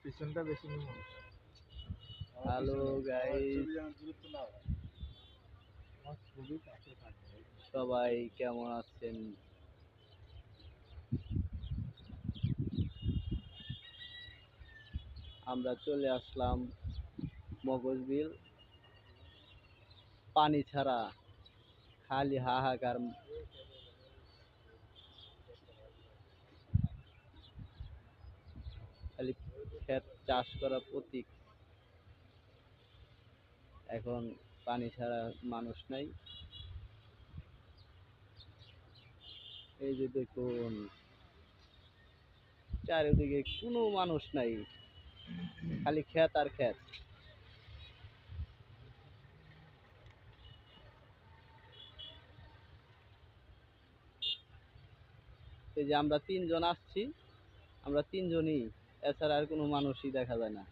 পিছনটা বেশি নিব। হ্যালো গাইস, সবাই কেমন আছেন? আমরা চলে আসলাম মগজবিল। পানি ছাড়া খালি হাহাকার। খালি ক্ষেত চাষ করা প্রতীক। এখন পানি ছাড়া মানুষ নাই। এই যে দেখুন, চারিদিকে কোনো মানুষ নাই, খালি ক্ষেত আর ক্ষেত। এই যে আমরা তিনজন আসছি, আমরা তিনজনই, এছাড়া আর কোনো মানুষই দেখা যায় না।